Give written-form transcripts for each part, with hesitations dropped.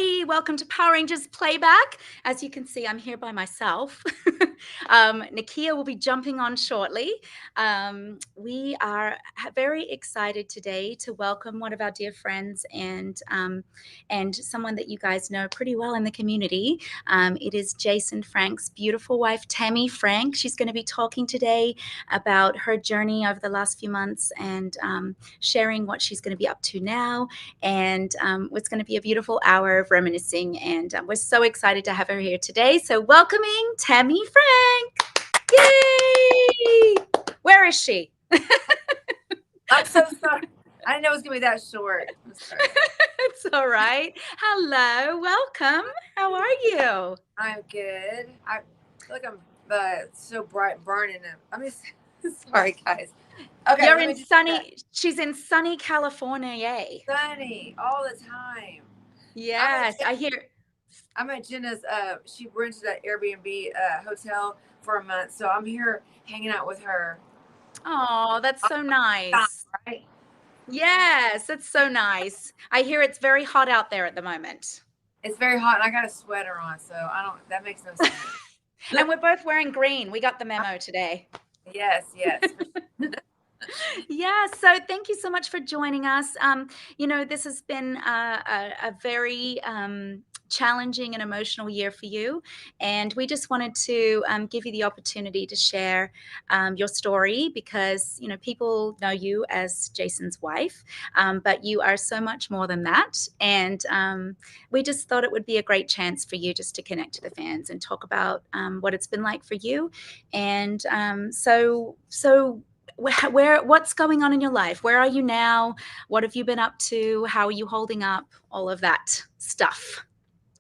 everybody. Welcome to Power Rangers Playback. As you can see, I'm here by myself. Nakia will be jumping on shortly. We are very excited today to welcome one of our dear friends and someone that you guys know pretty well in the community. It is Jason Frank's beautiful wife, Tammie Frank. She's going to be talking today about her journey over the last few months and sharing what she's going to be up to now. And it's going to be a beautiful hour of reminiscing. And we're so excited to have her here today. So welcoming Tammie Frank. Yay! Where is she? I'm so sorry. I didn't know it was going to be that short. I'm sorry. It's all right. Hello. Welcome. How are you? I'm good. I feel like I'm so bright burning. I'm just sorry, guys. Okay, You're in sunny. She's in sunny California. Yay. Sunny all the time. Yes, I hear. I'm at Jenna's. She rented an Airbnb hotel for a month, so I'm here hanging out with her. Oh, that's so nice. Right? Yes, it's so nice. I hear it's very hot out there at the moment. It's very hot, and I got a sweater on, so I don't. That makes no sense. And we're both wearing green. We got the memo today. Yes. Yeah, so thank you so much for joining us. This has been a very challenging and emotional year for you, and we just wanted to give you the opportunity to share your story because people know you as Jason's wife, but you are so much more than that. And we just thought it would be a great chance for you just to connect to the fans and talk about what it's been like for you. And so what's going on in your life? Where are you now? What have you been up to? How are you holding up? All of that stuff.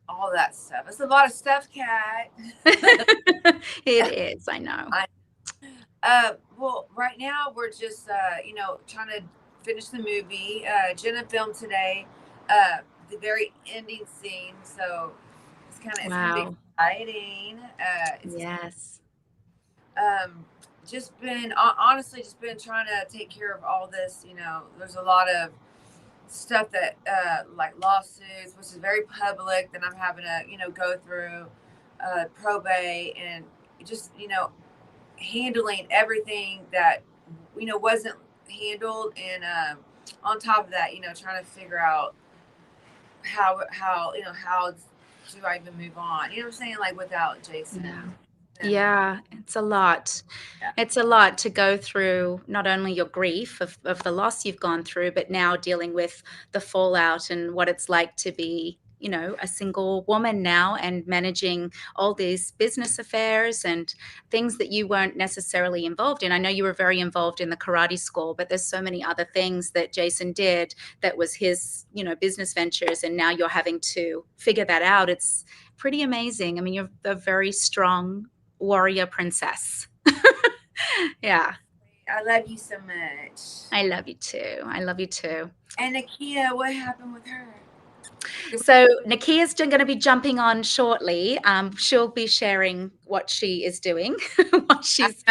All that stuff. It's a lot of stuff, Cat. It is. I know. Well, right now we're just trying to finish the movie. Jenna filmed today the very ending scene, so it's gonna be exciting. Yes. Just been honestly just been trying to take care of all this. There's a lot of stuff that like lawsuits, which is very public, that I'm having to go through probate, and just handling everything that wasn't handled, and on top of that trying to figure out how do I even move on, what I'm saying, like without Jason. Yeah, it's a lot. Yeah. It's a lot to go through, not only your grief of the loss you've gone through, but now dealing with the fallout and what it's like to be, a single woman now and managing all these business affairs and things that you weren't necessarily involved in. I know you were very involved in the karate school, but there's so many other things that Jason did that was his, business ventures, and now you're having to figure that out. It's pretty amazing. I mean, you're a very strong warrior princess. Yeah. I love you so much. I love you too. And Nakia, what happened with her? So Nakia's going to be jumping on shortly. She'll be sharing what she is doing, why she's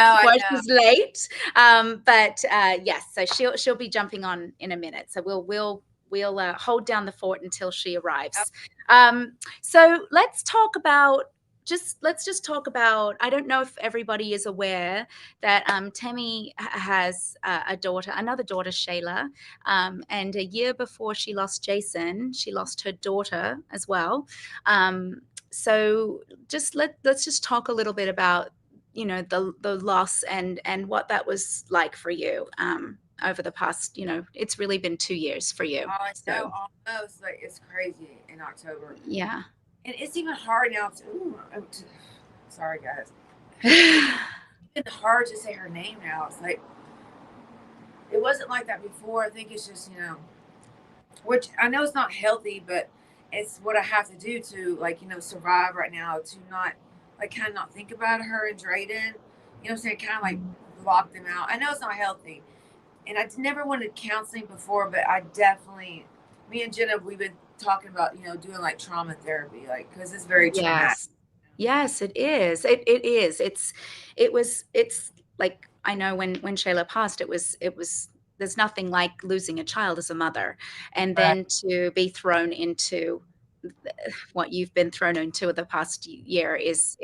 late. But yes, so she'll be jumping on in a minute. So we'll hold down the fort until she arrives. So let's just talk about, I don't know if everybody is aware that Tammie has another daughter, Shayla, and a year before she lost Jason, she lost her daughter as well. So let's just talk a little bit about, the loss and what that was like for you. Over the past, it's really been 2 years for you. Oh, so almost, like, it's crazy in October. Yeah. And it's even hard now sorry guys. It's hard to say her name now. It's like, it wasn't like that before. I think it's just, which I know it's not healthy, but it's what I have to do to, like, survive right now, to not, like, kind of not think about her and Drayden. I'm saying? Kind of like block them out. I know it's not healthy. And I never wanted counseling before, but I definitely, me and Jenna, we've been talking about, doing like trauma therapy, like, because it's very traumatic. Yes, it is. It is. It's like, I know when Shayla passed, it was there's nothing like losing a child as a mother, and then to be thrown into what you've been thrown into the past year is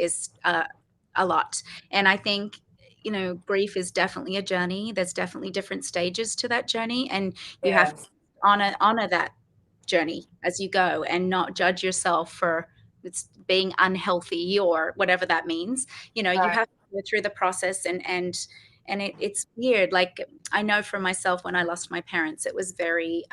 a lot. And I think, you know, grief is definitely a journey. There's definitely different stages to that journey, and you have to Yes. honor that journey as you go, and not judge yourself for it's being unhealthy or whatever that means. You know, you Right. have to go through the process, and it's weird. Like, I know for myself, when I lost my parents, it was very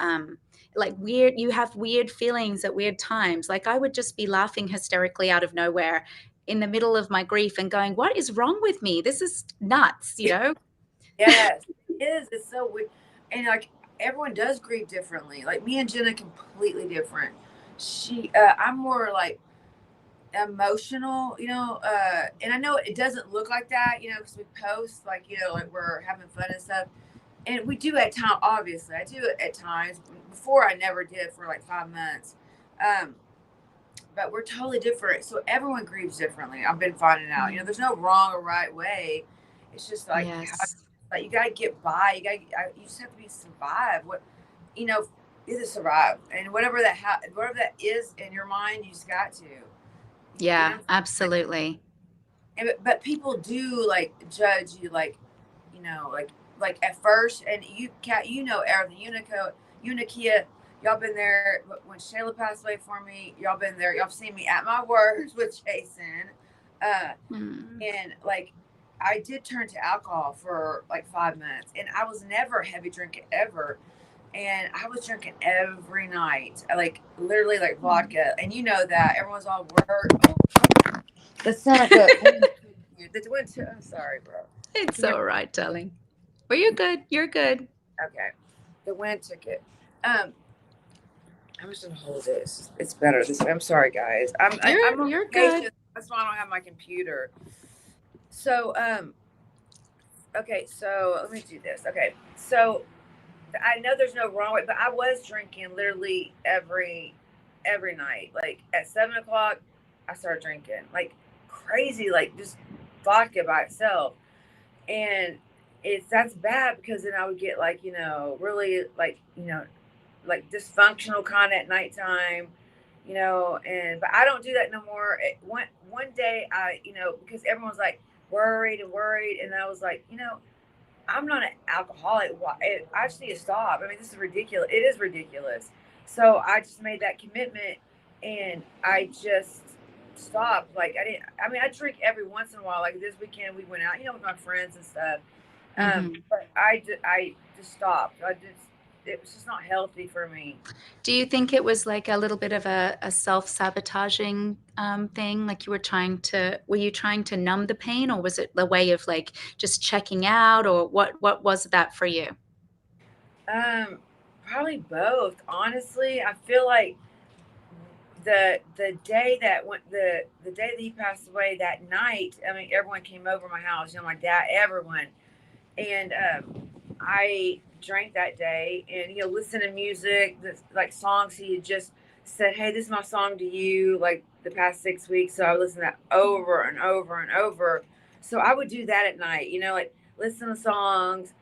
like weird. You have weird feelings at weird times. Like, I would just be laughing hysterically out of nowhere in the middle of my grief and going, what is wrong with me? This is nuts, you know? Yes, it is. It's so weird. And like everyone does grieve differently. Like me and Jenna completely different. I'm more like emotional, and I know it doesn't look like that, because we post like, like we're having fun and stuff. And we do at times, obviously. I do it at times. Before I never did for like 5 months. Um, but we're totally different. So everyone grieves differently. I've been finding out. There's no wrong or right way. It's just like how, Yes. like you gotta get by. You just have to be survive. You know, is it survive? And whatever that is in your mind, you just got to. You know, Yeah, absolutely. but people do like judge you, like like at first. And you, Cat, everything. Nakia, y'all been there when Shayla passed away for me. Y'all been there. Y'all seen me at my worst with Jason. Uh, Mm. and like I did turn to alcohol for like 5 months, and I was never a heavy drinker ever. And I was drinking every night, like literally like vodka. And you know that everyone's all worried. The Seneca. The winter. I'm sorry, bro. It's Can you? all right, darling. But you're good. You're good. Okay. The wind ticket. Um, I'm just gonna hold this. It's better this way. I'm sorry, guys. I'm on You're good. vacation. That's why I don't have my computer. So okay. So let me do this. Okay. So I know there's no wrong way, but I was drinking literally every night. Like at 7 o'clock, I started drinking like crazy, like just vodka by itself. And that's bad, because then I would get like, really like, like dysfunctional kind of at nighttime, and but I don't do that no more. One day I, because everyone's like worried, and I was like, I'm not an alcoholic. I just need to stop. I mean, this is ridiculous. It is ridiculous. So I just made that commitment, and I just stopped. Like I didn't. I mean, I drink every once in a while. Like this weekend, we went out, with my friends and stuff. Hmm. But I just stopped. It was just not healthy for me. Do you think it was like a little bit of a self-sabotaging thing? Like, were you trying to numb the pain, or was it the way of like just checking out, or what was that for you? Um, Probably both. Honestly, I feel like the day that went the day that he passed away, that night, I mean, everyone came over my house, my dad, everyone. And I drank that day, and listened to music, like songs he had just said, hey, this is my song to you, like the past 6 weeks. So I listened to that over and over and over. So I would do that at night, like listen to songs.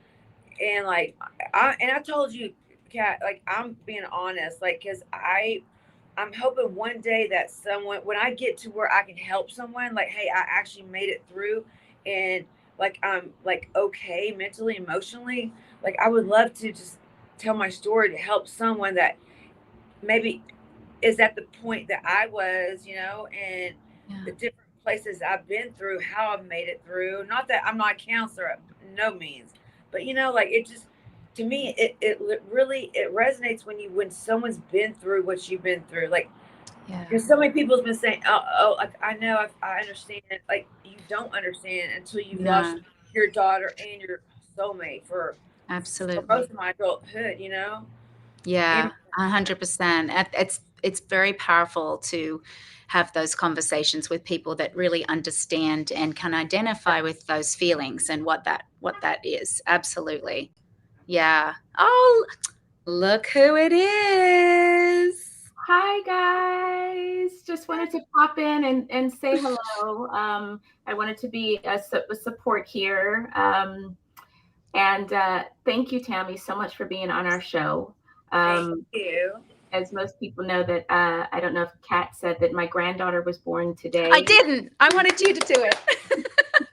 And like I told you, Kat, like I'm being honest, like because I'm hoping one day that someone, when I get to where I can help someone, like, hey, I actually made it through, and like I'm like okay mentally, emotionally. Like I would love to just tell my story to help someone that maybe is at the point that I was, and Yeah. the different places I've been through, how I've made it through. Not that I'm not a counselor, no means, but like it just, to me, it really it resonates when someone's been through what you've been through. Like, Yeah. because so many people's been saying, oh, like I know, I understand. Like you don't understand until you've lost No, your daughter and your soulmate for most absolutely. of my adulthood. And Yeah, 100%. It's very powerful to have those conversations with people that really understand and can identify with those feelings and what that is. Absolutely. Yeah. Oh, look who it is. Hi guys, just wanted to pop in and say hello. I wanted to be a support here. And thank you, Tammie, so much for being on our show. thank Um, you. as most people know, that I don't know if Kat said that my granddaughter was born today. I didn't. I wanted you to do it.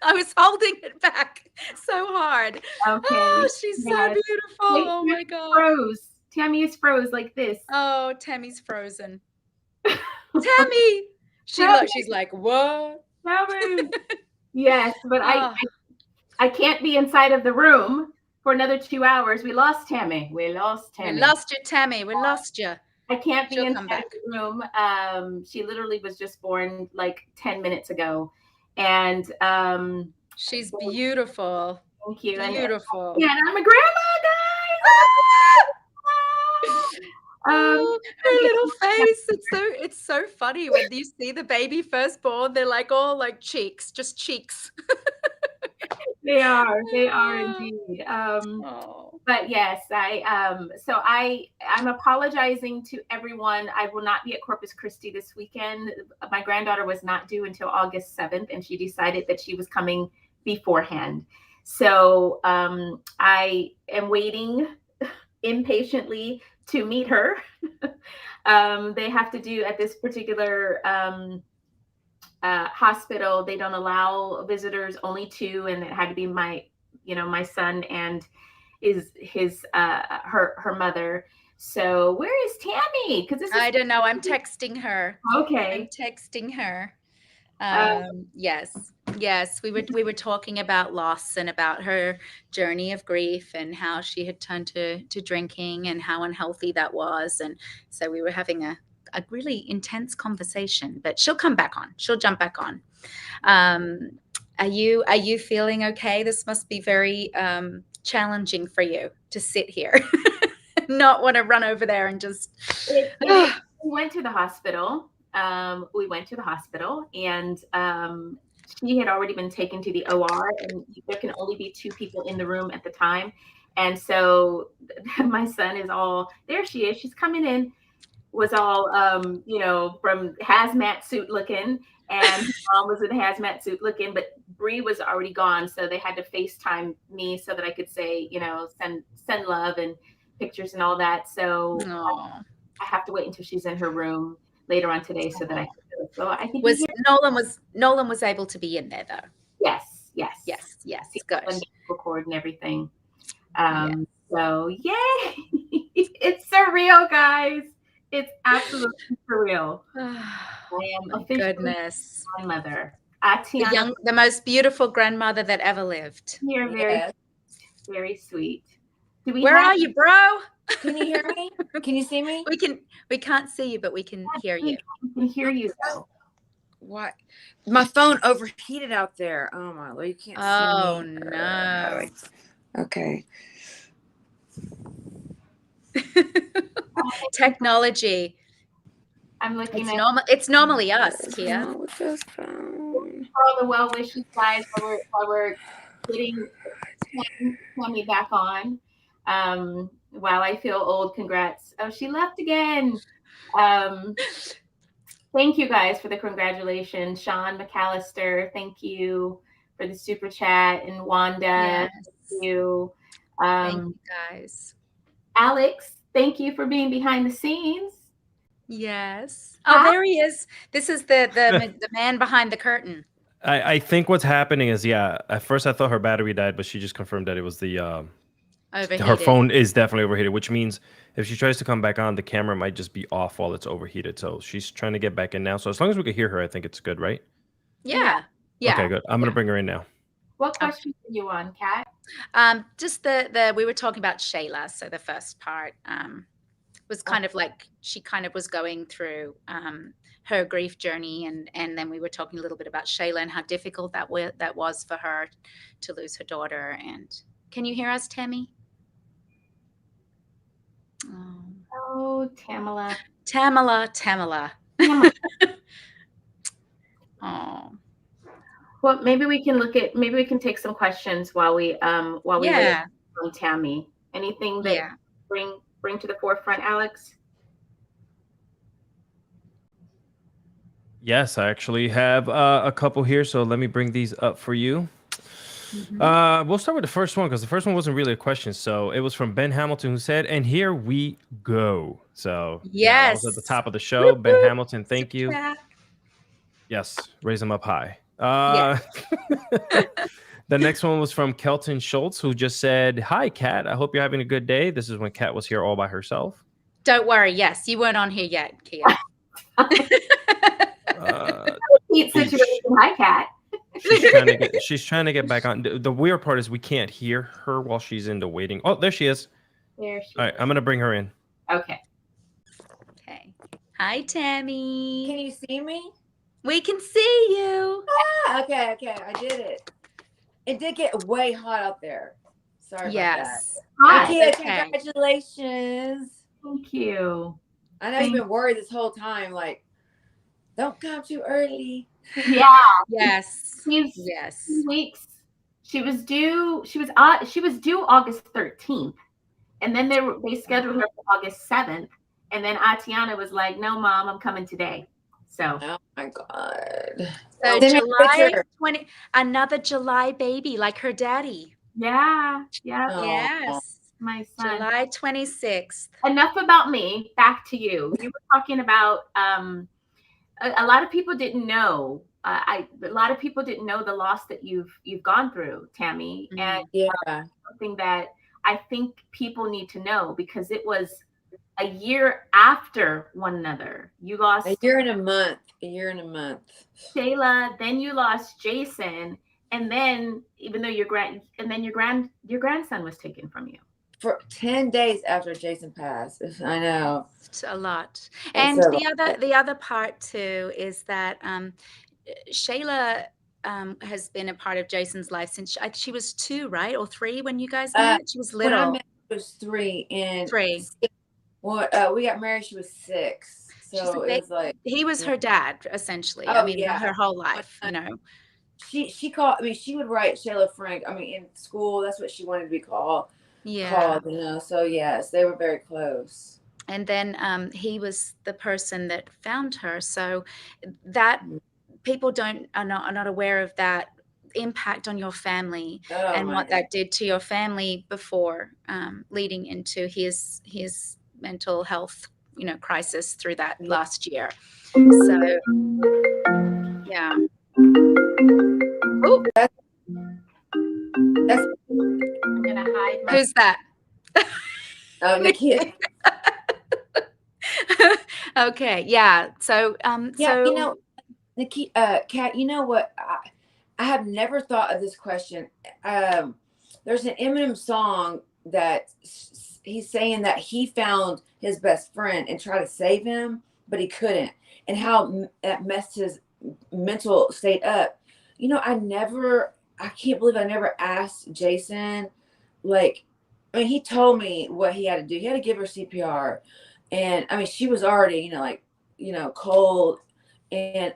I was holding it back so hard. Okay. Oh, she's so beautiful. Oh my God. Froze. Tammie is froze like this. Oh, Tammie's frozen. Tammie. She's like, what? Tammie. Yes, but I can't be inside of the room for another 2 hours. We lost Tammie. We lost Tammie. We lost you, Tammie. We lost you. I can't be inside the room. She literally was just born like 10 minutes ago. And she's beautiful. Thank you. Beautiful. Yeah, I'm a grandma, guys. Oh, her little face. It's so funny when you see the baby firstborn. They're like all like cheeks, just cheeks. They are indeed. But yes, I'm apologizing to everyone. I will not be at Corpus Christi this weekend. My granddaughter was not due until August 7th, and she decided that she was coming beforehand. So I am waiting impatiently to meet her. They have to do at this particular hospital, they don't allow visitors, only 2, and it had to be my son and her mother. So where is Tammie? Because I don't know. I'm texting her. Okay. I'm texting her. Yes. We were talking about loss and about her journey of grief and how she had turned to drinking and how unhealthy that was. And so we were having a really intense conversation, but she'll come back on. She'll jump back on. Are you feeling okay? This must be very challenging for you to sit here, not want to run over there and just. We went to the hospital. And she had already been taken to the OR, and there can only be 2 people in the room at the time. And so my son is all, there she is, she's coming in, was all, from hazmat suit looking, and mom was in a hazmat suit looking, but Bree was already gone. So they had to FaceTime me so that I could say, send love and pictures and all that. So I have to wait until she's in her room later on today so that I can do it. So I think Nolan was able to be in there though. Yes. Good. Record and everything. So yay! It's surreal, guys. It's absolutely surreal. I am officially goodness. grandmother. The most beautiful grandmother that ever lived. You're very sweet. Where are you, bro? Can you hear me? Can you see me? We can't see you, but we can hear you. We can hear you though. What? My phone overheated out there. Oh my Lord, you can't see me. Oh no. Okay. Technology. I'm looking it's normally us, Kia. With this phone. For all the well wishes, guys, while we're getting Tammie back on. While I feel old, congrats. Oh, she left again. Thank you guys for the congratulations. Sean McAllister, thank you for the super chat. And Wanda, yes. Thank you. Thank you guys. Alex, thank you for being behind the scenes. Yes. Oh, there he is. This is the man behind the curtain. I think what's happening is, at first I thought her battery died, but she just confirmed that it was the overheated. Her phone is definitely overheated, which means if she tries to come back on, the camera might just be off while it's overheated. So she's trying to get back in now. So as long as we can hear her, I think it's good, right? Yeah. Okay, good. I'm gonna bring her in now. What question are you on, Kat? Just we were talking about Shayla. So the first part was kind of like she kind of was going through her grief journey, and then we were talking a little bit about Shayla and how difficult that was for her to lose her daughter. And can you hear us, Tammie? Oh, Tamala. Oh. Well, maybe we can take some questions while we wait on Tammie. Anything that bring to the forefront, Alex? Yes, I actually have a couple here, so let me bring these up for you. We'll start with the first one because the first one wasn't really a question. So it was from Ben Hamilton, who said, "And here we go." So yeah, that was at the top of the show. Ben Hamilton, thank you. Yes, raise them up high. The next one was from Kelton Schultz, who just said, "Hi, Cat. I hope you're having a good day." This is when Cat was here all by herself. Don't worry. Yes, you weren't on here yet, Kia. Situation. Hi, Cat. She's trying to get back on. The weird part is we can't hear her while she's in the waiting. Oh, there she is. There she is. All right, I'm gonna bring her in. Okay. Okay. Hi, Tammie. Can you see me? We can see you. Okay. I did it. It did get way hot out there. Sorry about that. Hi. Nakia, congratulations. Thank you. I know you've been worried this whole time, like, don't come too early. Yeah. Yes. 2 weeks. She was due August 13th. And then they scheduled her for August 7th. And then Atiana was like, "No, Mom, I'm coming today." So oh my God. So July 20, another July baby like her daddy. Yeah. Yes. My son. July 26th. Enough about me. Back to you. You were talking about a lot of people didn't know. A lot of people didn't know the loss that you've gone through, Tammie. And something that I think people need to know, because it was a year after one another. You lost a year and a month. Shayla, then you lost Jason, and then even though your grandson was taken from you. For 10 days after Jason passed. I know. It's a lot. And the other part too is that Shayla has been a part of Jason's life since she was 2, right? Or 3 when you guys met? She was little. When I met, she was 3. And 3. Well, we got married, she was 6. So it was like he was her dad, essentially. Her whole life, you know. She called. She would write Shayla Frank. In school, that's what she wanted to be called. Yeah. So yes, they were very close. And then he was the person that found her. So that people are not aware of that impact on your family and what that did to your family before leading into his mental health, crisis through that last year. So yeah. Oh, that's I'm gonna hide my. Who's that? Oh, Nakia. Okay, yeah. So so Nakia, Cat, you know what? I have never thought of this question. There's an Eminem song that he's saying that he found his best friend and tried to save him, but he couldn't, and how that messed his mental state up. I can't believe I never asked Jason. He told me what he had to do. He had to give her CPR, and she was already, cold and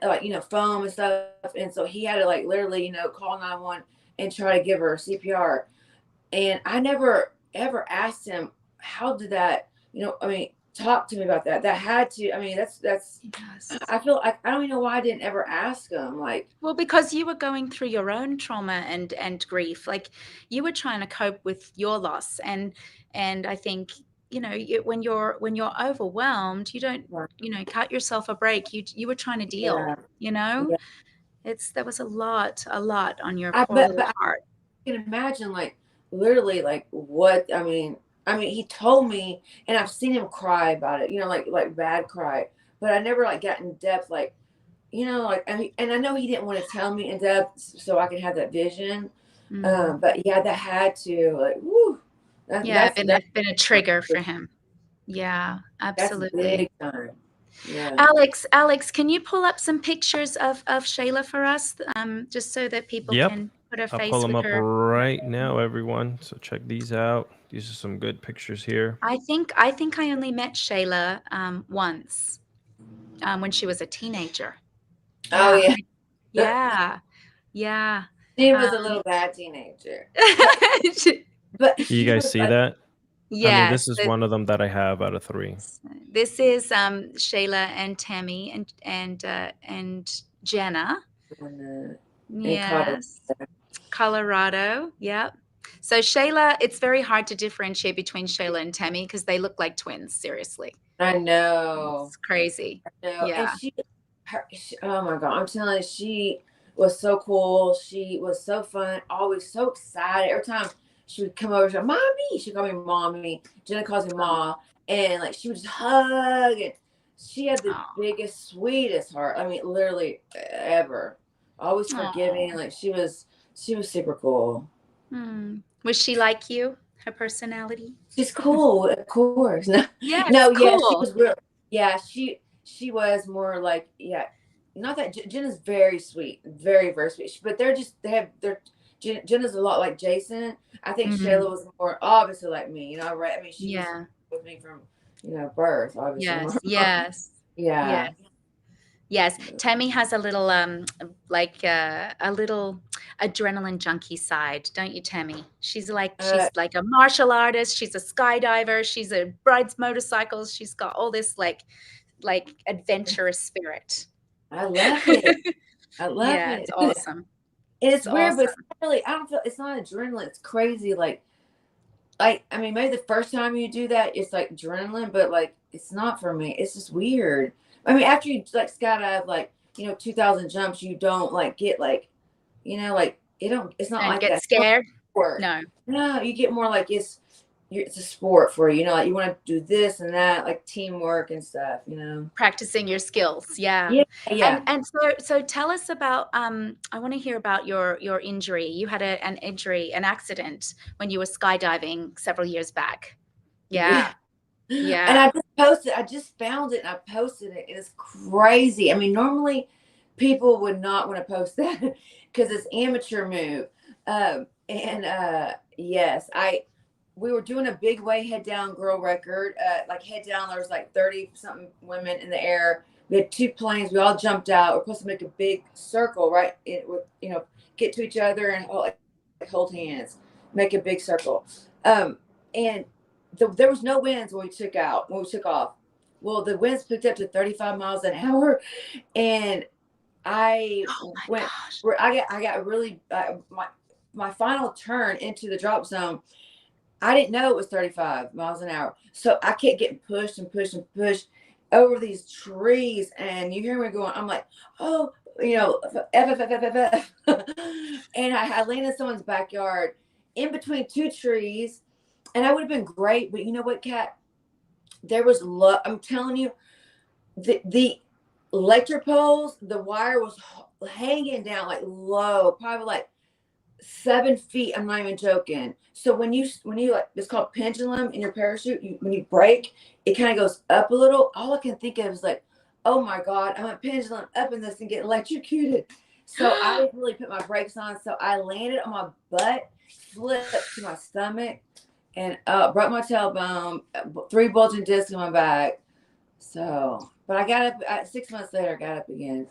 foam and stuff, and so he had to literally, call 911 and try to give her CPR. And I never ever asked him, how did that, talk to me about that. That had to, that's I feel like I don't even know why I didn't ever ask him. Well, because you were going through your own trauma and grief. You were trying to cope with your loss, and I think when you're overwhelmed, you don't cut yourself a break. You were trying to deal. There was a lot on your poor little heart. I can imagine literally what he told me, and I've seen him cry about it, like bad cry, but I never got in depth, and I know he didn't want to tell me in depth so I could have that vision. But yeah, that had to woo. That's been a trigger for him. Yeah, absolutely. That's big time. Yeah. Alex, can you pull up some pictures of Shayla for us, just so that people can put her face with her? I'll pull them up right now, everyone. So check these out. These are some good pictures here. I think I only met Shayla once, when she was a teenager. Oh yeah. She was a little bad teenager. But do you guys see that? Yeah. This is one of them that I have out of 3. This is Shayla and Tammie and Jenna. Yes. Colorado. Yeah. So Shayla, it's very hard to differentiate between Shayla and Tammie because they look like twins. Seriously. I know. It's crazy. I know. Yeah. And oh my God, I'm telling you, she was so cool. She was so fun, always so excited. Every time she would come over, she'd go, Mommy. She'd call me Mommy. Jenna calls me Ma. And like she would just hug. And she had the biggest, sweetest heart. I mean, literally ever. Always forgiving. Like she was super cool. Was she like you? Her personality? She's cool, of course. No, yes, no, cool. yeah, she was real. Yeah, she was more like, yeah, not that Jenna's very sweet, very very sweet. But they're Jenna's a lot like Jason. I think Shayla was more obviously like me, right? I mean, she was with me from birth, obviously. Yes. Yeah. Yes, Tammie has a little like a little adrenaline junkie side, don't you, Tammie? She's like a martial artist. She's a skydiver. She's a rides motorcycles. She's got all this like adventurous spirit. I love it. I love it. It's awesome. It's weird, but it's not really. I don't feel it's not adrenaline. It's crazy. Like I mean, maybe the first time you do that, it's like adrenaline, but like it's not for me. It's just weird. I mean, after you like skydive, like 2,000 jumps, you don't like get like, like it's not like get that. Scared. No, you get more like it's a sport for you. Like you want to do this and that, like teamwork and stuff. Practicing your skills. Yeah. And so tell us about. I want to hear about your injury. You had an accident when you were skydiving several years back. Yeah. And I just found it and I posted it. It's crazy. I mean, normally people would not want to post that because it's amateur move. Yes, we were doing a big way head down girl record. Like head down, there was like 30 something women in the air. We had 2 planes. We all jumped out. We're supposed to make a big circle, right? Get to each other and hold hands, make a big circle. And there was no winds when we took off. Well, the winds picked up to 35 miles an hour, and I went where I got really my final turn into the drop zone. I didn't know it was 35 miles an hour, so I kept getting pushed and pushed and pushed over these trees, and you hear me going. I'm like, oh, F. And I landed in someone's backyard in between 2 trees. And I would have been great, but you know what, Kat? There was I'm telling you, the electric poles, the wire was hanging down like low, probably like 7 feet. I'm not even joking. So when you like, it's called pendulum in your parachute. When you break, it kind of goes up a little. All I can think of is like, oh my God, I'm a pendulum up in this and get electrocuted. So I didn't really put my brakes on. So I landed on my butt, flipped to my stomach. And broke my tailbone, 3 bulging discs in my back. So, but I got up 6 months later. I got up again.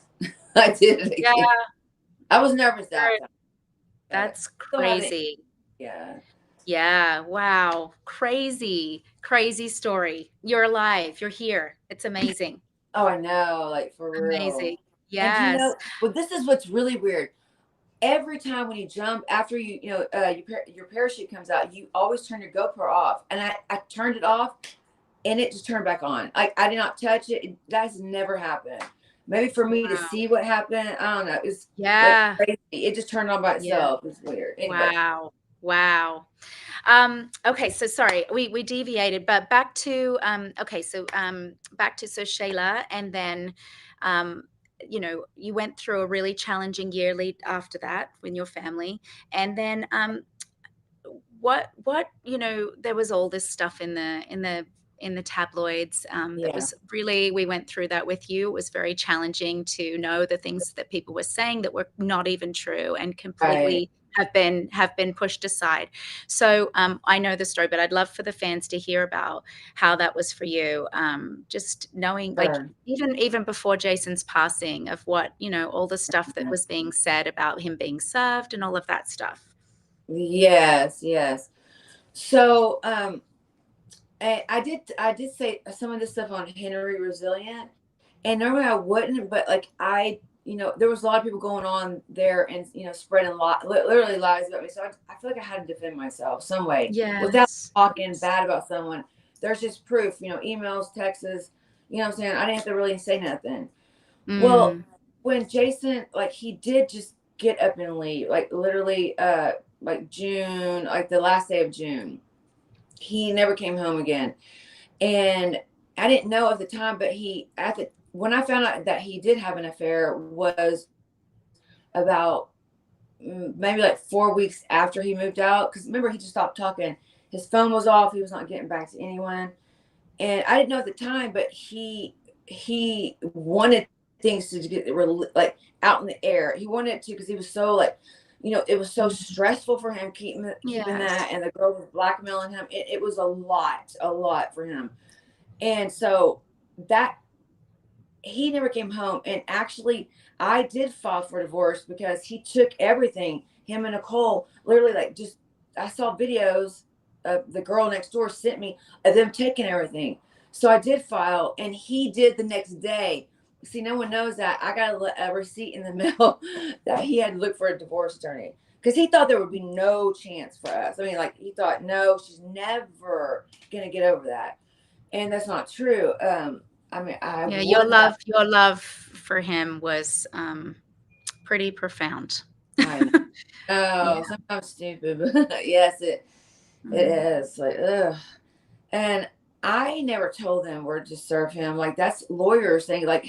I did it again. Yeah, I was nervous that time. That's crazy. Yeah. Wow. Crazy story. You're alive. You're here. It's amazing. Oh, I know. Like for real. Amazing. Yes. Well, this is what's really weird. Every time when you jump, after your parachute comes out, you always turn your GoPro off. And I turned it off, and it just turned back on. I did not touch it. That has never happened. Maybe for me to see what happened, I don't know. It's like crazy. It just turned on by itself. It's weird. Anyway. Wow. Okay, so sorry, we deviated, but back to Shayla, and then you went through a really challenging year after that with your family, and then what there was all this stuff in the tabloids that was really, we went through that with you. It was very challenging to know the things that people were saying that were not even true and completely have been pushed aside. So I know the story, but I'd love for the fans to hear about how that was for you. Just knowing, like even before Jason's passing, of what all the stuff that was being said about him being served and all of that stuff. Yes. So I did say some of this stuff on Henry Resilient, and normally I wouldn't, but like I you know, there was a lot of people going on there and, you know, spreading literally lies about me. So I feel like I had to defend myself some way without talking bad about someone. There's just proof, you know, emails, texts, you know what I'm saying? I didn't have to really say nothing. Well, when Jason, like, he did just get up and leave, like literally, like June, like the last day of June, he never came home again. And I didn't know at the time, but when I found out that he did have an affair was about maybe like 4 weeks after he moved out. Because remember, he just stopped talking. His phone was off. He was not getting back to anyone. And I didn't know at the time, but he wanted things to get like out in the air. He wanted to, because he was so like, you know, it was so stressful for him keeping that, and the girl was blackmailing him. It was a lot for him. And so that he never came home. And actually, I did file for divorce because he took everything. Him and Nicole, literally, like, just, I saw videos of the girl next door sent me of them taking everything. So I did file, and he did the next day. See, no one knows that. I got a receipt in the mail that he had to look for a divorce attorney because he thought there would be no chance for us. I mean, like, he thought, no, she's never going to get over that. And that's not true. I mean, your love for him was pretty profound. I know. Oh, sometimes stupid, but yes, it is. Like, ugh. And I never told them where to serve him. Like, that's lawyers saying, like,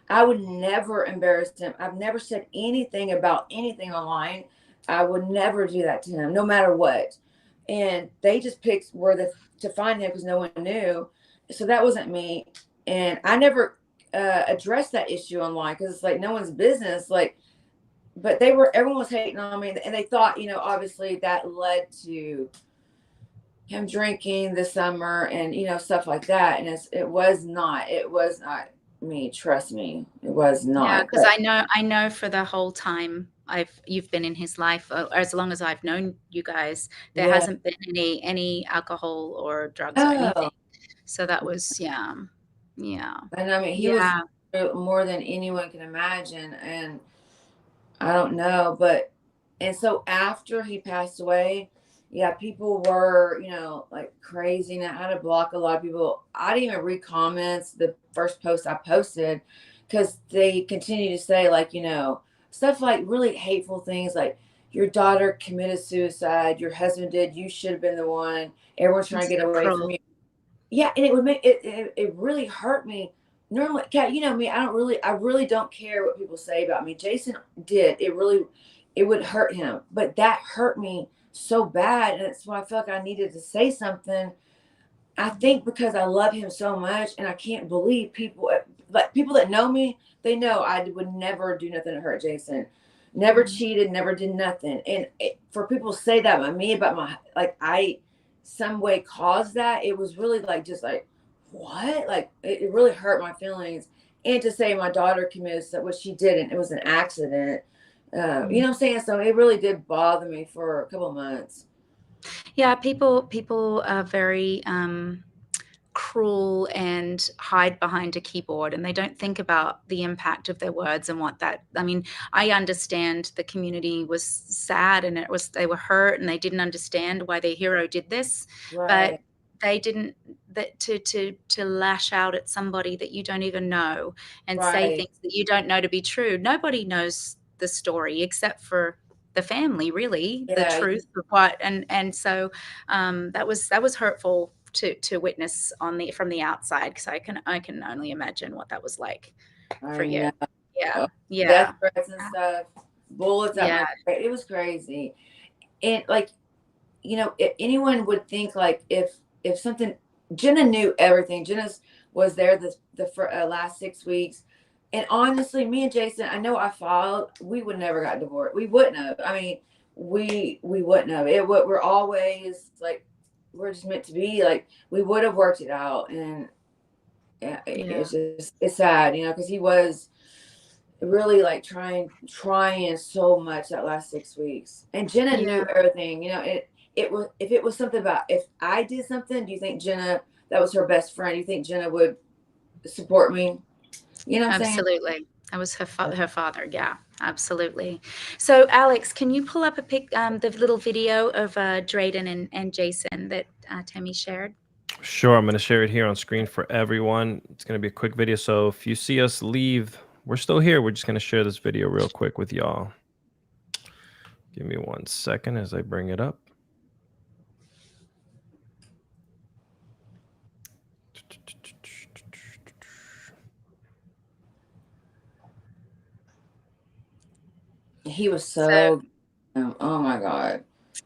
I would never embarrass him. I've never said anything about anything online. I would never do that to him, no matter what. And they just picked where to find him because no one knew. So that wasn't me. And I never addressed that issue online because it's like no one's business. Like, but everyone was hating on me, and they thought, you know, obviously that led to him drinking this summer and, you know, stuff like that. And it was not me. Trust me, it was not. Yeah, because I know for the whole time you've been in his life, or as long as I've known you guys, there hasn't been any alcohol or drugs or anything. So that was, yeah. And I mean, he was more than anyone can imagine. And I don't know, and so after he passed away, people were, you know, like crazy. And I had to block a lot of people. I didn't even read comments the first post I posted because they continue to say, like, you know, stuff like really hateful things like, your daughter committed suicide, your husband did, you should have been the one, everyone's trying to get away from you. Yeah, and it would make it really hurt me. Normally, Cat, you know me, I really don't care what people say about me. Jason did. It would hurt him. But that hurt me so bad. And that's why I felt like I needed to say something. I think because I love him so much, and I can't believe people that know me, they know I would never do nothing to hurt Jason. Never cheated, never did nothing. And for people to say that about me, about my, like, I some way caused that, it was really like, just like, what? Like, it really hurt my feelings. And to say my daughter committed stuff, which she didn't, it was an accident. You know what I'm saying? So it really did bother me for a couple of months. Yeah, people are very cruel and hide behind a keyboard, and they don't think about the impact of their words and what that, I mean, I understand the community was sad and they were hurt and they didn't understand why their hero did this, but they didn't, to lash out at somebody that you don't even know and say things that you don't know to be true. Nobody knows the story except for the family, really, the truth of what, and so that was hurtful to witness from the outside, because I can only imagine what that was like for you. Death threats and stuff, bullets at my face. It was crazy. And, like, you know, if anyone would think, like, if something, Jenna knew everything. Jenna was there the last 6 weeks. And honestly, me and Jason, I know I filed, we would never got divorced. We wouldn't have. I mean, we wouldn't have. We're always like, we're just meant to be. Like, we would have worked it out. And it's sad, you know, because he was really like trying so much that last 6 weeks. And Jenna knew everything. You know, if it was something about, if I did something, do you think Jenna, that was her best friend, do you think Jenna would support me? You know what I'm saying? That was her father. Yeah, absolutely. So, Alex, can you pull up the little video of Drayden and Jason that Tammie shared? Sure, I'm going to share it here on screen for everyone. It's going to be a quick video, so if you see us leave, we're still here. We're just going to share this video real quick with y'all. Give me 1 second as I bring it up. He was so oh my God.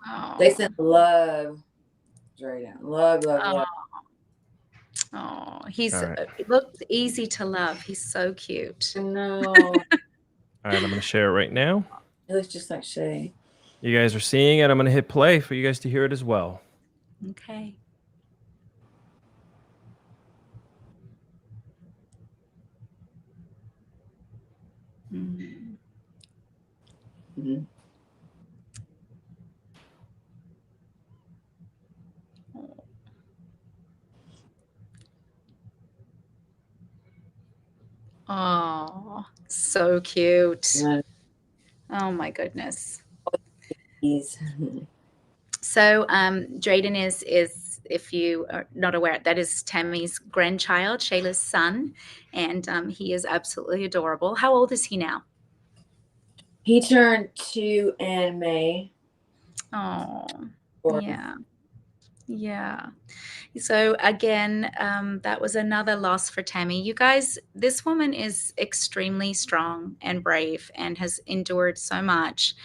Oh. They said love Drayden. Love. Oh, he's looked easy to love. He's so cute. No. All right, I'm going to share it right now. It looks just like Shay. You guys are seeing it. I'm going to hit play for you guys to hear it as well. Okay. Mm-hmm. Mm-hmm. Oh, so cute. Yeah. Oh my goodness. So Drayden is, if you are not aware, that is Tammie's grandchild, Shayla's son, and he is absolutely adorable. How old is he now? He turned 2 in May. Oh, yeah. Yeah. So again, that was another loss for Tammie. You guys, this woman is extremely strong and brave and has endured so much.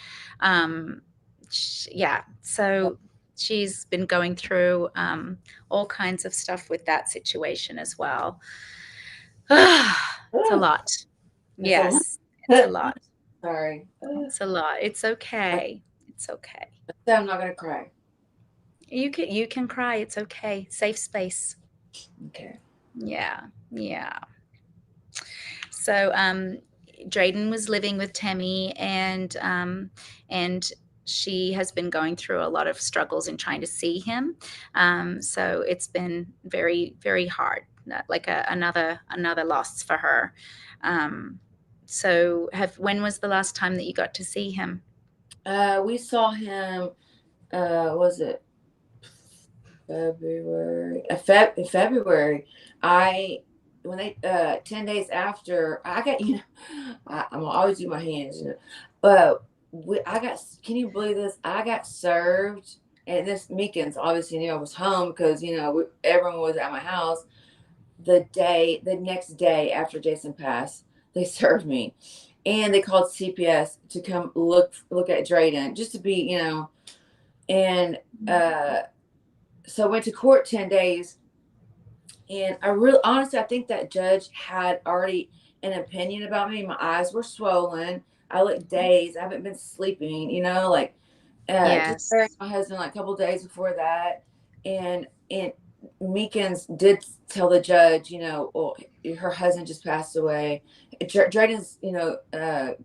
Yeah. So she's been going through all kinds of stuff with that situation as well. It's a lot. Yes, it's a lot. Sorry. It's a lot. It's okay. It's okay. I'm not going to cry. You can cry. It's okay. Safe space. Okay. Yeah. So Drayden was living with Tammie, and she has been going through a lot of struggles in trying to see him. So it's been very, very hard, like another loss for her. So when was the last time that you got to see him? We saw him, was it February? February. When they 10 days after I got, I'm gonna always do my hands, but can you believe this? I got served, and this Meekins obviously knew I was home because everyone was at my house. The next day after Jason passed, they served me, and they called CPS to come look at Drayden just to be, and so I went to court 10 days. And honestly, I think that judge had already an opinion about me. My eyes were swollen. I looked dazed. I haven't been sleeping, Yes. Just my husband like a couple of days before that. And Meekins did tell the judge, well, her husband just passed away. Drayden's,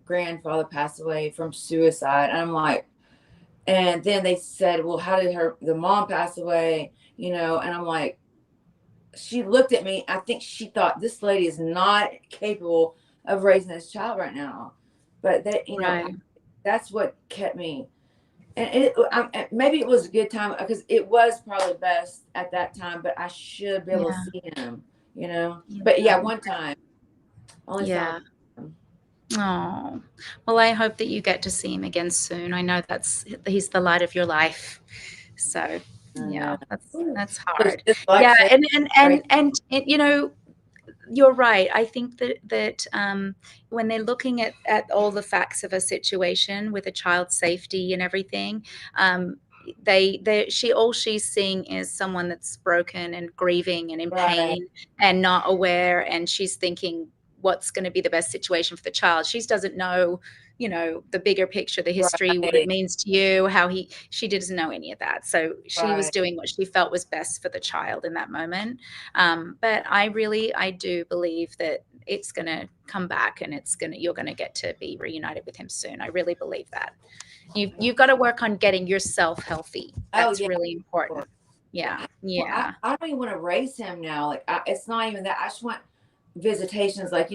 grandfather passed away from suicide. And I'm like, and then they said, well, how did the mom pass away? And I'm like, she looked at me. I think she thought this lady is not capable of raising this child right now. But that, right. That's what kept me. And maybe it was a good time because it was probably best at that time. But I should be able to see him, But one time. Only time. Oh, well, I hope that you get to see him again soon. I know he's the light of your life. So yeah, that's hard. Yeah, and you're right. I think that when they're looking at all the facts of a situation with a child's safety and everything, all she's seeing is someone that's broken and grieving and in pain and not aware, and she's thinking what's going to be the best situation for the child. She doesn't know, the bigger picture, the history, what it means to you, she doesn't know any of that. So she was doing what she felt was best for the child in that moment. But I do believe that it's going to come back and you're going to get to be reunited with him soon. I really believe that. You've got to work on getting yourself healthy. That's really important. Yeah. Well, I don't even want to raise him now. Like it's not even that. I just want visitations, like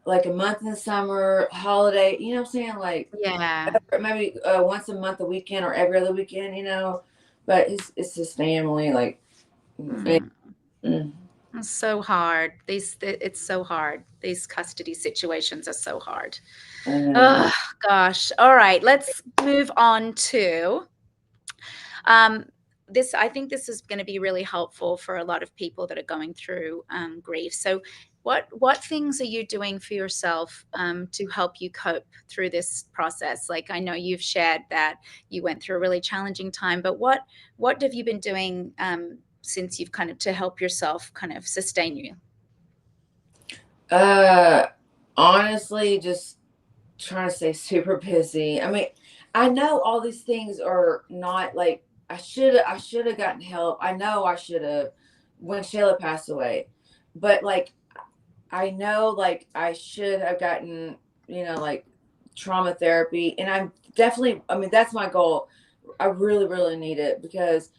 like a month in the summer, holiday, you know what I'm saying? Like, yeah. maybe once a month, a weekend, or every other weekend, you know. But it's his family, like. It's so hard. It's so hard. These custody situations are so hard. Oh gosh. All right, let's move on to this. I think this is going to be really helpful for a lot of people that are going through grief. So, what things are you doing for yourself to help you cope through this process? Like, I know you've shared that you went through a really challenging time, but what have you been doing since you've kind of to help yourself kind of sustain you? Honestly, just trying to stay super busy. I mean, I know all these things are not like I should have gotten help. I know I should have when Shayla passed away. But like I know like I should have gotten, like trauma therapy, and I'm definitely, I mean, that's my goal. I really really need it because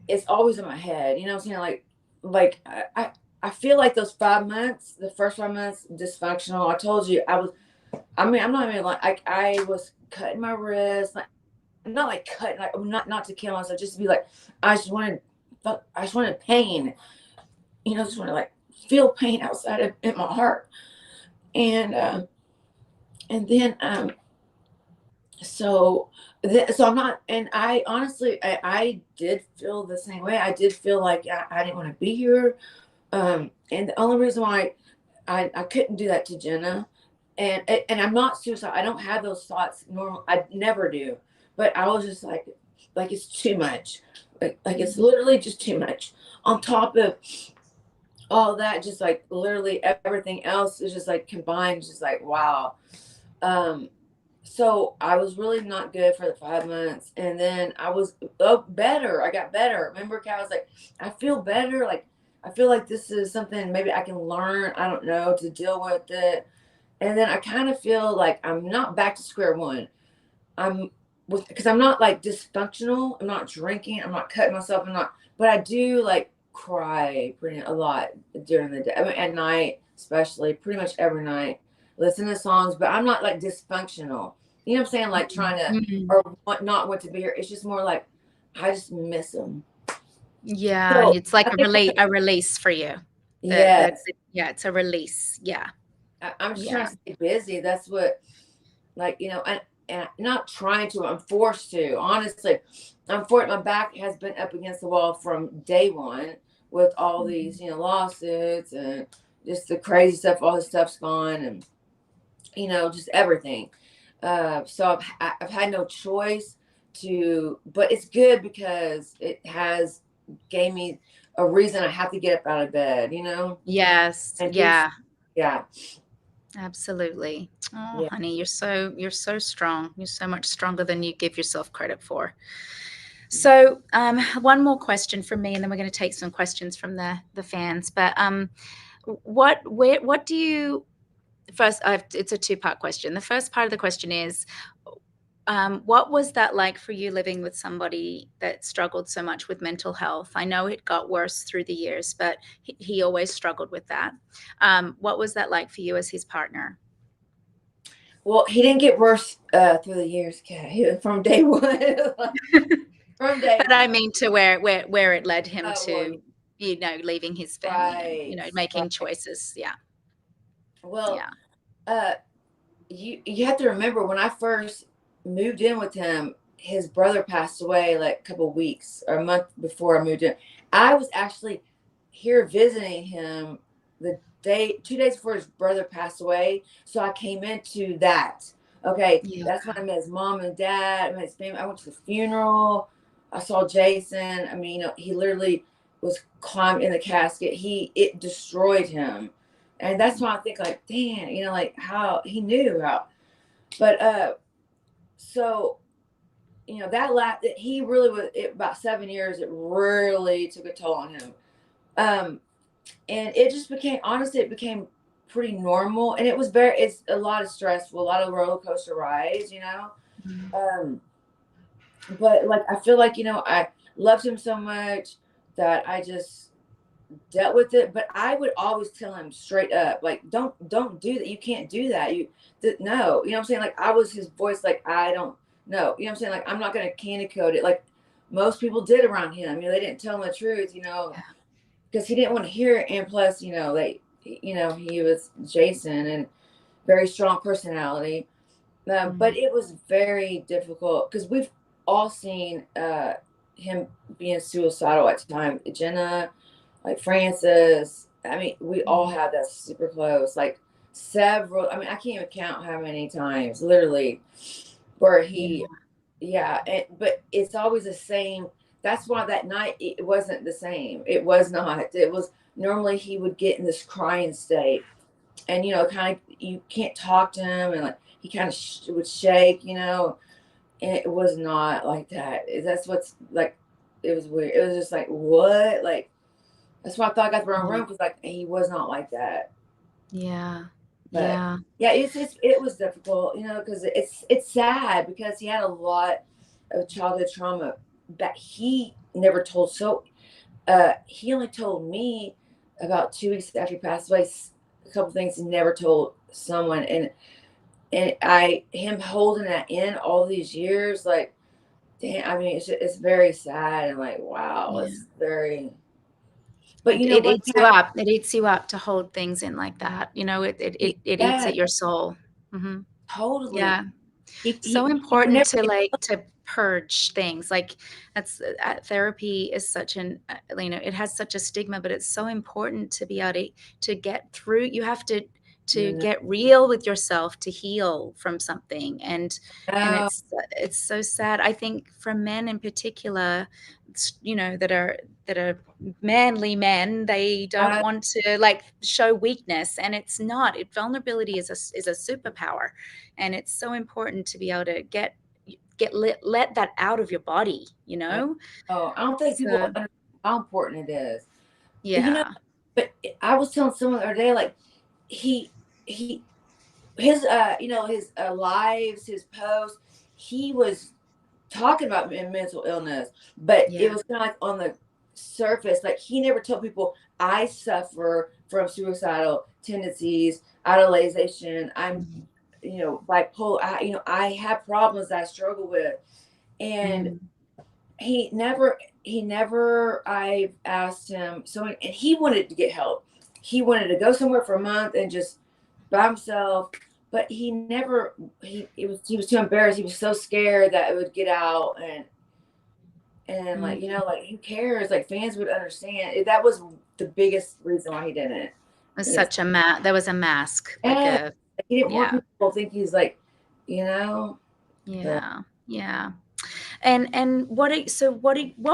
it's always in my head. You know what I'm saying? Like I feel like those 5 months, the first 5 months, dysfunctional. I told you I mean, I'm not even like I was cutting my wrist, like not like cutting, like not to kill myself, just to be like I just wanted pain, just want to like feel pain outside of in my heart, and then so so I'm not, and I honestly I did feel the same way. I did feel like I didn't want to be here, and the only reason why I couldn't do that to Jenna. And I'm not suicidal. I don't have those thoughts normal. I never do. But I was just like it's too much. Like it's literally just too much. On top of all that, just like literally everything else is just like combined, just like wow. Um, so I was really not good for the 5 months, and then I was better. I got better. Remember, Kat was like, I feel better. Like I feel like this is something maybe I can learn. I don't know, to deal with it. And then I kind of feel like I'm not back to square one. I'm because I'm not like dysfunctional. I'm not drinking. I'm not cutting myself. But I do like cry pretty a lot during the day. I mean, at night, especially pretty much every night, listen to songs, but I'm not like dysfunctional. You know what I'm saying? Like trying to, or not want to be here. It's just more like, I just miss them. Yeah. So, it's like a release for you. Yeah. Yeah. It's a release. Yeah. I'm just trying to stay busy. That's what, like, and not trying to, I'm forced to. Honestly, my back has been up against the wall from day one with all these, lawsuits and just the crazy stuff. All this stuff's gone, and just everything. So I've had no choice but it's good because it has gave me a reason I have to get up out of bed. Yes. And yeah. Yeah. Absolutely. Oh, yeah. Honey, you're so strong. You're so much stronger than you give yourself credit for. So, one more question from me, and then we're going to take some questions from the fans. But what do you first? It's a two-part question. The first part of the question is, what was that like for you living with somebody that struggled so much with mental health? I know it got worse through the years, but he always struggled with that. What was that like for you as his partner? Well, he didn't get worse through the years, Kat. From day one. From day but one. I mean to where it led him to, leaving his family, and, making choices. Yeah. Well, you have to remember when I first moved in with him, his brother passed away like a couple of weeks or a month before I moved in. I was actually here visiting him 2 days before his brother passed away. So I came into that. Okay. Yeah. That's when I met his mom and dad. I met his family. I went to the funeral. I saw Jason. I mean, he literally was climbing in the casket. It destroyed him. And that's why I think like, damn, like how he knew how, but, so, that he really was about 7 years. It really took a toll on him. And it just it became pretty normal, and it's a lot of stressful, a lot of roller coaster rides, but like, I feel like, I loved him so much that I just, dealt with it, but I would always tell him straight up, like, don't do that. You can't do that. No, you know what I'm saying? Like, I was his voice, like, I don't know. You know what I'm saying? Like, I'm not going to candy coat it like most people did around him. You know, they didn't tell him the truth, you know, because he didn't want to hear it. And plus, you know, he was Jason and very strong personality. But it was very difficult because we've all seen him being suicidal at times. Jenna, like Francis. I mean, we all had that super close, like several. I mean, I can't even count how many times, literally, where he, but it's always the same. That's why that night it wasn't the same. It was not. It was normally he would get in this crying state, and you know, kind of you can't talk to him, and like he kind of would shake, you know, and it was not like that. That's what's like. It was weird. It was just like, what, like. That's why I thought I got the wrong room, because like he was not like that. Yeah. But yeah, it was difficult, you know, because it's sad because he had a lot of childhood trauma that he never told. So he only told me about 2 weeks after he passed away a couple things he never told someone, and him holding that in all these years, like, damn, I mean, it's very sad, and like, wow, it's very. But you know, it eats you up. It eats you up to hold things in like that. You know, it eats at your soul. Mm-hmm. Totally. Yeah. So important to purge things. Like that's therapy is such an you know, it has such a stigma, but it's so important to be able to get through. You have to get real with yourself to heal from something, and it's so sad. I think for men in particular, you know, that are manly men, they don't want to like show weakness, and it's not. Vulnerability is a superpower, and it's so important to be able to let that out of your body, you know. I don't think people understand how important it is. Yeah. You know, but I was telling someone the other day, like his you know, his lives, his posts, he was talking about mental illness, but it was kind of like on the surface. Like he never told people, I suffer from suicidal tendencies, idolization, I'm, you know, bipolar, I have problems that I struggle with. And he never, I've asked him, so, and he wanted to get help. He wanted to go somewhere for a month and just by himself, but he never, he was too embarrassed. He was so scared that it would get out, and like, you know, like who cares? Like fans would understand. That was the biggest reason why he didn't. It was such a there was a mask. Like he didn't want people to think he's like, you know. Yeah. And what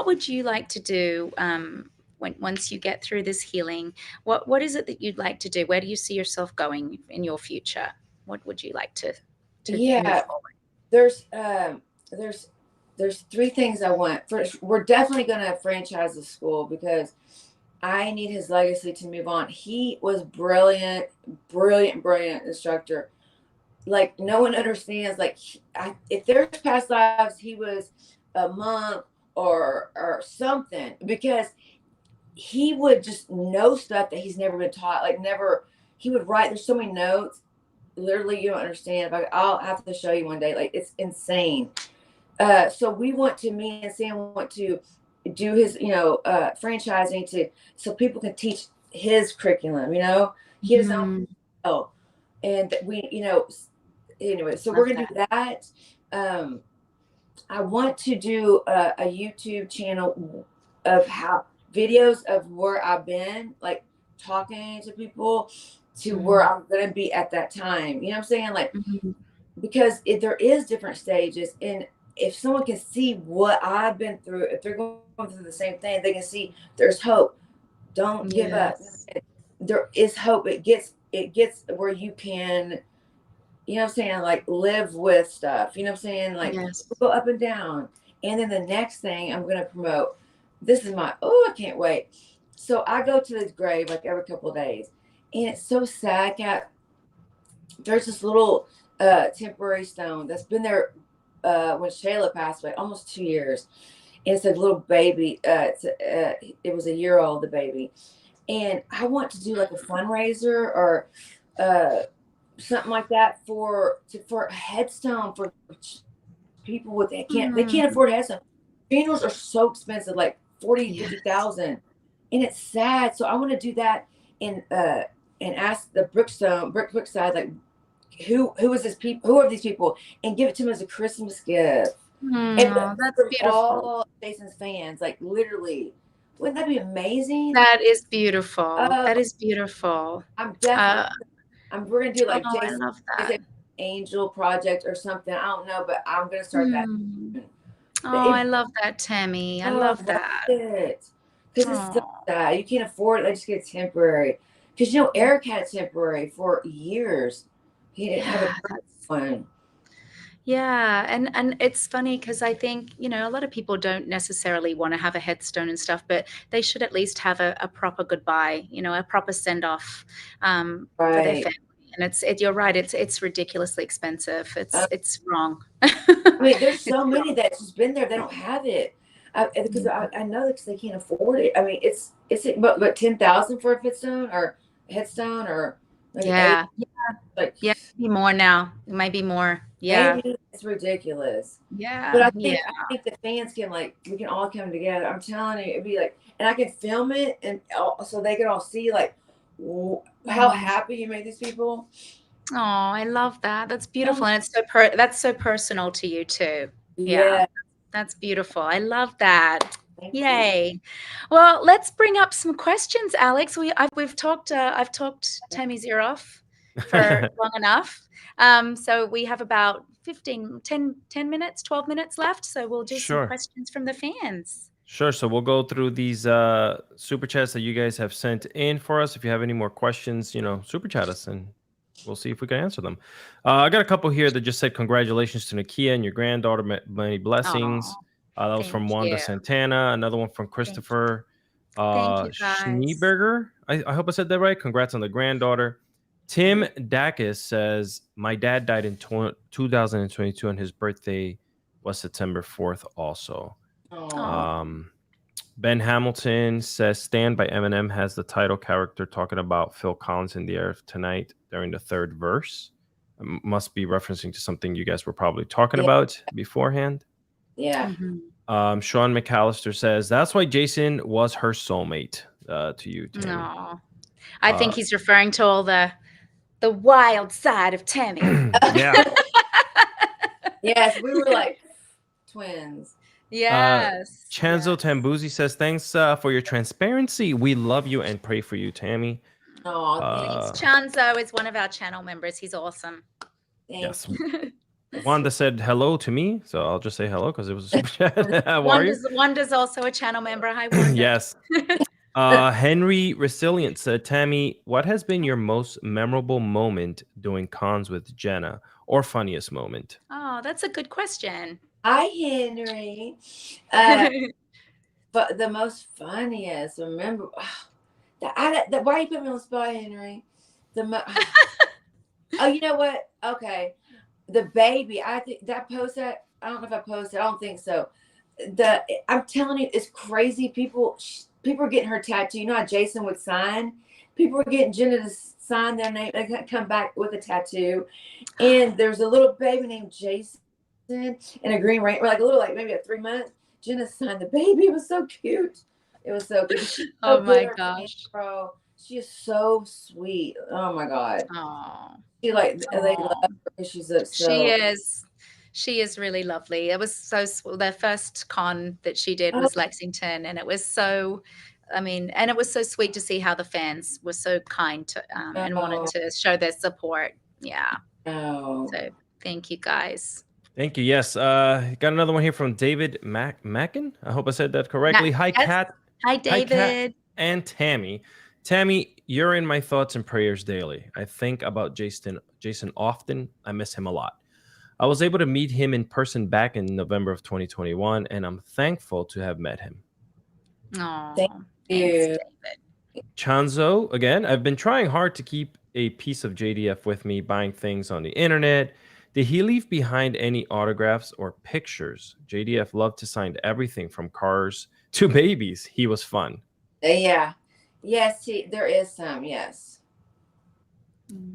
would you like to do once you get through this healing? What is it that you'd like to do? Where do you see yourself going in your future? What would you like to move forward? There's 3 things I want. First, we're definitely going to franchise the school because I need his legacy to move on. He was brilliant instructor. Like no one understands. Like if there's past lives, he was a monk or something, because he would just know stuff that he's never been taught. Like never, he would write. There's so many notes. Literally, you don't understand. I'll have to show you one day. Like it's insane. So me and Sam want to do his, you know, franchising so people can teach his curriculum. You know, he has own. And we, you know. Anyway, so we're gonna do that. I want to do a YouTube channel of videos of where I've been, like talking to people to where I'm gonna be at that time. You know what I'm saying? Like because there is different stages, and if someone can see what I've been through, if they're going through the same thing, they can see there's hope. Don't give up. There is hope. It gets where you can. You know what I'm saying? Like live with stuff. You know what I'm saying? Like go up and down. And then the next thing I'm going to promote, this is I can't wait. So I go to this grave like every couple of days. And it's so sad, Cat. There's this little temporary stone that's been there when Shayla passed away, almost 2 years. And it's a little baby. It was a year old, the baby. and I want to do like a fundraiser or something like that for a headstone for people with they can't afford a headstone. Funerals are so expensive, like 40, 50,000, and it's sad. So I want to do that and ask the Brookside, like who is this people? Who are these people? And give it to them as a Christmas gift. And that's beautiful. All Jason's fans, like literally, wouldn't that be amazing? That is beautiful. That is beautiful. I'm definitely. We're gonna do like Jason, I love that. Angel Project or something. I don't know, but I'm gonna start that. I love that, Tammie. I love that. Because it's so sad. You can't afford it. I just get temporary. Because you know, Eric had temporary for years. He didn't have a one. Yeah, and it's funny because I think, you know, a lot of people don't necessarily want to have a headstone and stuff, but they should at least have a proper goodbye, you know, a proper send-off for their family. And you're right, it's ridiculously expensive. It's wrong. I mean, there's so many that's just been there. They don't have it because I know because they can't afford it. I mean, it's but 10,000 for a headstone or like maybe more now. It might be more. Yeah, maybe it's ridiculous. Yeah, but I think the fans can we can all come together. I'm telling you, it'd be like, and I can film it and so they can all see like how happy you made these people. Oh, I love that. That's beautiful, and it's that's so personal to you too. Yeah. That's beautiful. I love that. Yay. Well, let's bring up some questions, Alex. I've talked Tammie's ear off for long enough. So we have about 10 minutes, 12 minutes left. So we'll do some questions from the fans. Sure. So we'll go through these super chats that you guys have sent in for us. If you have any more questions, you know, super chat us and we'll see if we can answer them. I got a couple here that just said congratulations to Nakia and your granddaughter. Many blessings. That was from Wanda Santana. Another one from Christopher Schneeberger. I hope I said that right. Congrats on the granddaughter. Tim Dacus says, my dad died in 2022 and his birthday was September 4th also. Ben Hamilton says, Stand by Eminem has the title character talking about Phil Collins in the Air of Tonight during the third verse. Must be referencing to something you guys were probably talking about beforehand. Yeah. Sean McAllister says, that's why Jason was her soulmate to you, Tammie. No. I think he's referring to all the wild side of Tammie. Yeah. Yes, we were like twins. Yes. Chanzo Tambuzi says, thanks for your transparency. We love you and pray for you, Tammie. Oh, thanks. Chanzo is one of our channel members. He's awesome. Yes. Wanda said hello to me, so I'll just say hello because it was a super chat. Wanda's also a channel member. Hi, Wanda. Yes. Henry Resilient said, Tammie, what has been your most memorable moment doing cons with Jenna, or funniest moment? Oh, that's a good question. Hi, Henry. But the most funniest, remember, why you put me on the spot, Henry? Oh, you know what? Okay. The baby, I think that post that, I don't know if I posted, I don't think so. I'm telling you, it's crazy. People are getting her tattoo. You know how Jason would sign? People were getting Jenna to sign their name. They come back with a tattoo. And there's a little baby named Jason in a green rain, or like a little, like maybe a 3 month. Jenna signed the baby. It was so cute. It was so cute. Oh my gosh, bro, she is so sweet. Oh my god. Oh, she they love her. She's so. She is really lovely. It was the first con that she did was Lexington, and it was so. I mean, and it was so sweet to see how the fans were so kind to and wanted to show their support. Yeah. Oh. So thank you guys. Thank you. Yes. Got another one here from David Mackin. I hope I said that correctly. Hi, yes. Cat. Hi, David. Hi, Cat and Tammie. Tammie, you're in my thoughts and prayers daily. I think about Jason often. I miss him a lot. I was able to meet him in person back in November of 2021, and I'm thankful to have met him. Oh, thank you. Chanzo, again, I've been trying hard to keep a piece of JDF with me, buying things on the internet. Did he leave behind any autographs or pictures? JDF loved to sign everything from cars to babies. He was fun. Yeah. Yes, there is some. Yes.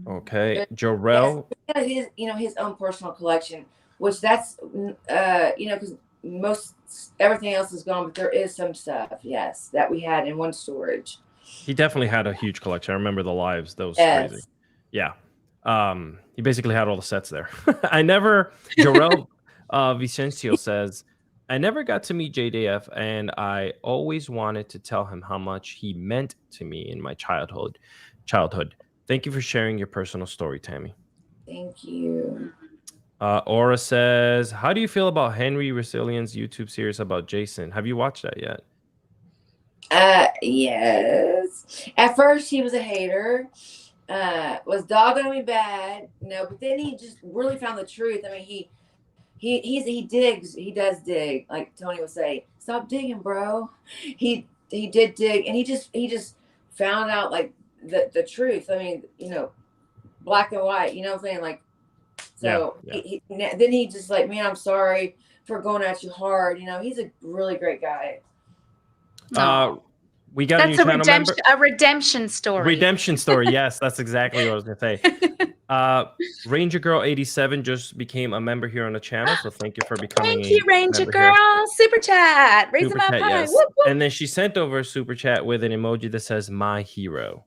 Okay, Jorel. Yes, his own personal collection, which that's because most everything else is gone, but there is some stuff, yes, that we had in one storage. He definitely had a huge collection. I remember the lives. That was crazy. Yeah. He basically had all the sets there. Jorel Vicencio says, I never got to meet JDF, and I always wanted to tell him how much he meant to me in my childhood. Thank you for sharing your personal story, Tammie. Thank you. Aura says, how do you feel about Henry Resilien's YouTube series about Jason? Have you watched that yet? Yes. At first, he was a hater. Was dogging me bad. No, but then he just really found the truth. I mean, he digs. He does dig. Like Tony would say, "Stop digging, bro." He did dig, and he just found out like the truth. I mean, black and white. You know what I'm saying? Like, so yeah. Then he just like, man, I'm sorry for going at you hard. He's a really great guy. We got a redemption story. Redemption story. Yes, that's exactly what I was gonna say. Ranger Girl 87 just became a member here on the channel, so thank you for becoming. Thank you, Ranger Girl. Here. Super chat. Raise them up high. Yes. Whoop, whoop. And then she sent over a super chat with an emoji that says "My hero."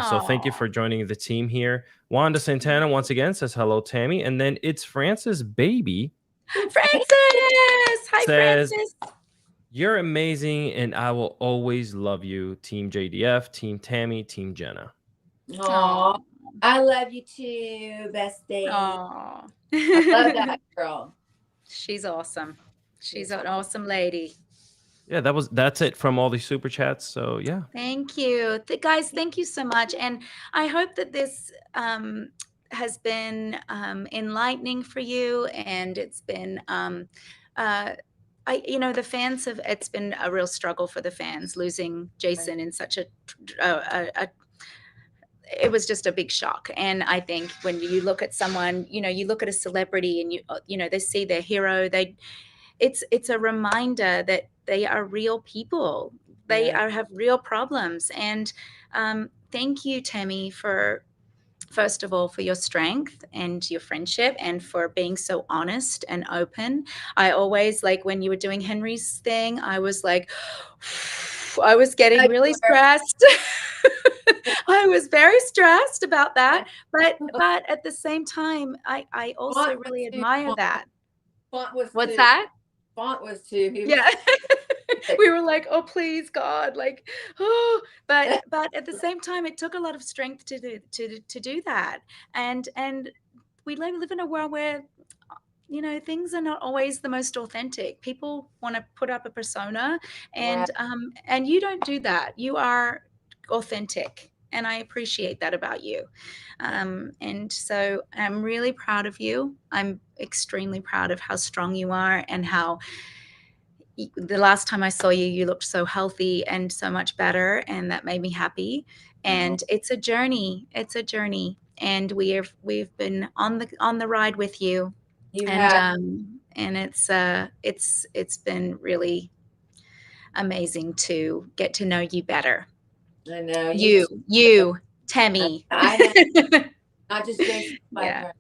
So thank you for joining the team here. Wanda Santana once again says hello, Tammie, and then it's Francis Baby. Francis, hi Francis. You're amazing, and I will always love you. Team JDF, Team Tammie, Team Jenna. Aww. I love you too, bestie. Aww. I love that girl. She's awesome. She's an awesome lady. Yeah, that's it from all these super chats. So yeah. Thank you. Guys, thank you so much. And I hope that this has been enlightening for you, and it's been the fans it's been a real struggle for the fans losing Jason in such it was just a big shock. And I think when you look at someone, you look at a celebrity and they see their hero, it's a reminder that they are real people. They have real problems. And thank you, Tammie, first of all, for your strength and your friendship, and for being so honest and open. I always, like, when you were doing Henry's thing, I was like, I was getting really stressed. I was very stressed about that. But at the same time, I also really admire that. What's that? Font was too. Yeah. We were like, oh, please, God, like, oh, but at the same time, it took a lot of strength to do that. And we live in a world where, things are not always the most authentic. People want to put up a persona, and you don't do that. You are authentic, and I appreciate that about you. And so I'm really proud of you. I'm extremely proud of how strong you are, and how the last time I saw you, you looked so healthy and so much better, and that made me happy. And it's a journey. It's a journey, and we've been on the ride with you. And it's been really amazing to get to know you better. I know you Tammie. Not just Jason. Yeah.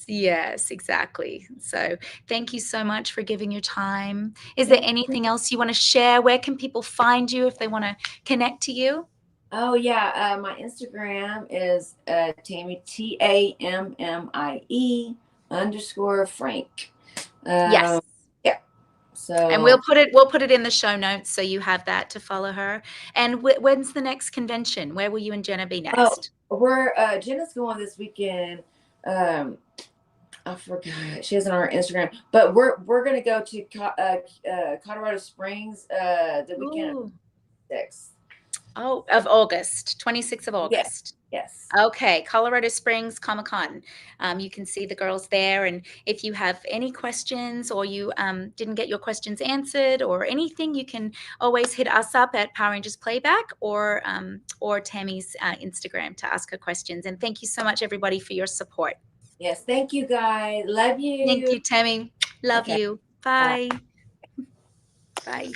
Yes, exactly. So thank you so much for giving your time. Is there anything else you want to share? Where can people find you if they want to connect to you? Oh yeah, my Instagram is Tammie TAMMIE_Frank. Yes. Yeah. So, and we'll put it in the show notes, so you have that to follow her. And when's the next convention? Where will you and Jenna be next? Jenna's going this weekend. I forgot, she has it on her Instagram, but we're gonna go to Colorado Springs the weekend of 6th. Oh, of August, 26th of August. Yes. Okay, Colorado Springs Comic-Con. You can see the girls there, and if you have any questions, or you didn't get your questions answered or anything, you can always hit us up at Power Rangers Playback or Tammie's Instagram to ask her questions. And thank you so much, everybody, for your support. Yes, thank you, guys. Love you. Thank you, Tammie. Love you. Bye. Bye.